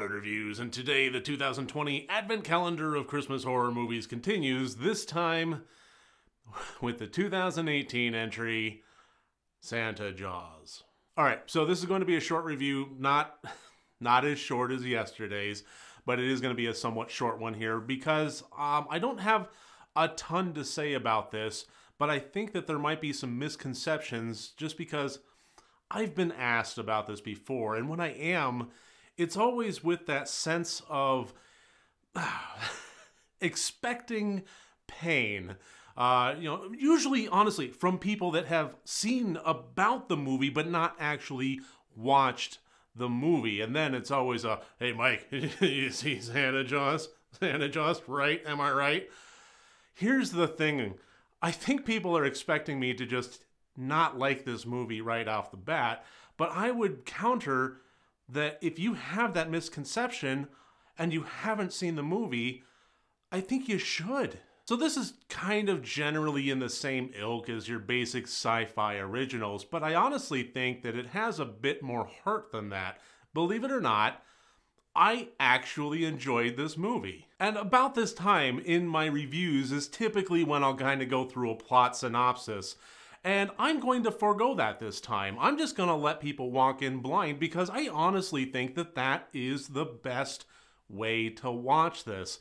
Modern Reviews, and today the 2020 Advent Calendar of Christmas horror movies continues, this time with the 2018 entry, Santa Jaws. Alright, so this is going to be a short review, not as short as yesterday's, but it is going to be a somewhat short one here because I don't have a ton to say about this, but I think that there might be some misconceptions just because I've been asked about this before, and when I am, it's always with that sense of expecting pain. Usually, honestly, from people that have seen about the movie but not actually watched the movie. And then it's always a, hey, Mike, you see Santa Jaws? Santa Jaws, right? Am I right? Here's the thing. I think people are expecting me to just not like this movie right off the bat, but I would counter that if you have that misconception and you haven't seen the movie, I think you should. So this is kind of generally in the same ilk as your basic sci-fi originals, but I honestly think that it has a bit more heart than that. Believe it or not, I actually enjoyed this movie. And about this time in my reviews is typically when I'll kind of go through a plot synopsis. And I'm going to forego that this time. I'm just going to let people walk in blind because I honestly think that that is the best way to watch this.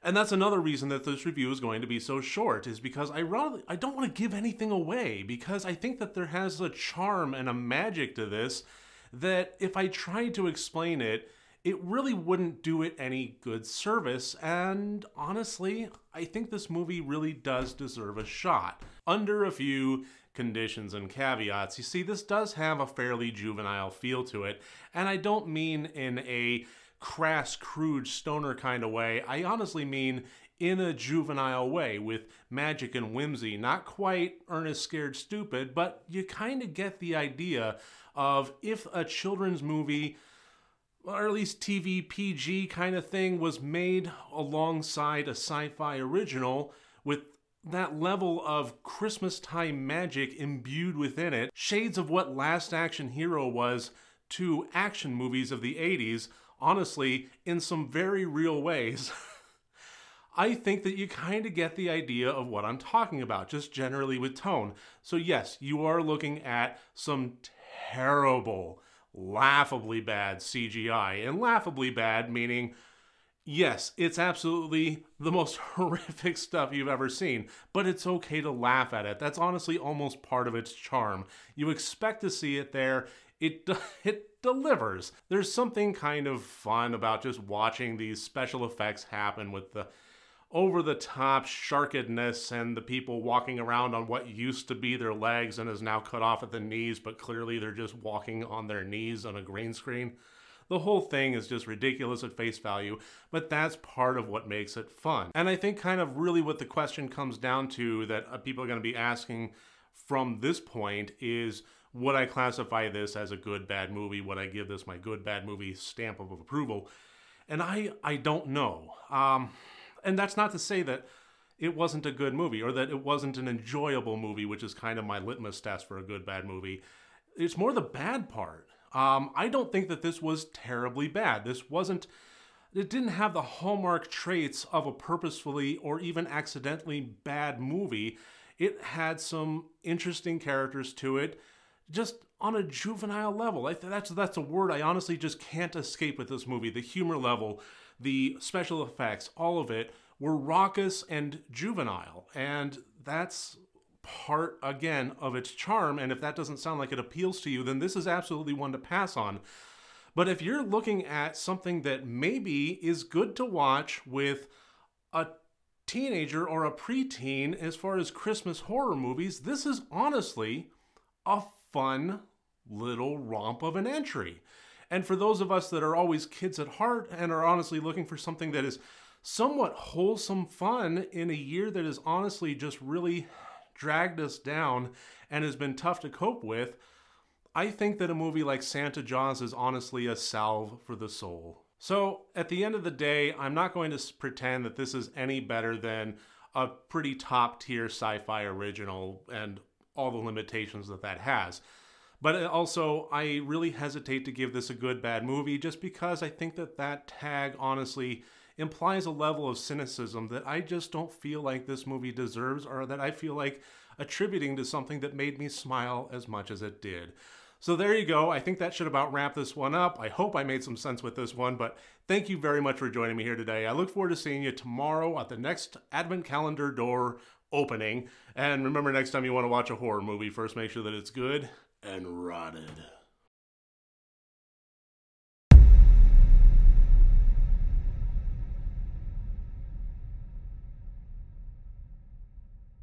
And that's another reason that this review is going to be so short, is because I don't want to give anything away, because I think that there has a charm and a magic to this that if I tried to explain it, it really wouldn't do it any good service, and honestly, I think this movie really does deserve a shot. Under a few conditions and caveats. You see, this does have a fairly juvenile feel to it, and I don't mean in a crass, crude, stoner kind of way. I honestly mean in a juvenile way, with magic and whimsy. Not quite Ernest Scared Stupid, but you kind of get the idea of if a children's movie, or at least TV PG kind of thing, was made alongside a sci-fi original with that level of Christmas time magic imbued within it, shades of what Last Action Hero was to action movies of the 80s, honestly, in some very real ways. I think that you kind of get the idea of what I'm talking about, just generally with tone. So yes, you are looking at some terrible, laughably bad CGI, and laughably bad meaning, yes, it's absolutely the most horrific stuff you've ever seen, but it's okay to laugh at it. That's honestly almost part of its charm. You expect to see it there. It delivers. There's something kind of fun about just watching these special effects happen with the over-the-top sharkedness and the people walking around on what used to be their legs and is now cut off at the knees, but clearly they're just walking on their knees on a green screen. The whole thing is just ridiculous at face value, but that's part of what makes it fun. And I think kind of really what the question comes down to that people are going to be asking from this point is, would I classify this as a good, bad movie? Would I give this my good, bad movie stamp of approval? And I don't know. And that's not to say that it wasn't a good movie or that it wasn't an enjoyable movie, which is kind of my litmus test for a good, bad movie. It's more the bad part. I don't think that this was terribly bad. It didn't have the hallmark traits of a purposefully or even accidentally bad movie. It had some interesting characters to it, just on a juvenile level. That's a word I honestly just can't escape with this movie. The humor level, the special effects, all of it were raucous and juvenile. And that's part, again, of its charm. And if that doesn't sound like it appeals to you, then this is absolutely one to pass on. But if you're looking at something that maybe is good to watch with a teenager or a preteen as far as Christmas horror movies, this is honestly a fun little romp of an entry. And for those of us that are always kids at heart and are honestly looking for something that is somewhat wholesome fun in a year that has honestly just really dragged us down and has been tough to cope with, I think that a movie like Santa Jaws is honestly a salve for the soul. So at the end of the day, I'm not going to pretend that this is any better than a pretty top tier sci-fi original and all the limitations that has. But also, I really hesitate to give this a good, bad movie just because I think that that tag, honestly, implies a level of cynicism that I just don't feel like this movie deserves, or that I feel like attributing to something that made me smile as much as it did. So there you go. I think that should about wrap this one up. I hope I made some sense with this one, but thank you very much for joining me here today. I look forward to seeing you tomorrow at the next Advent Calendar door opening. And remember, next time you want to watch a horror movie, first make sure that it's good and rotted.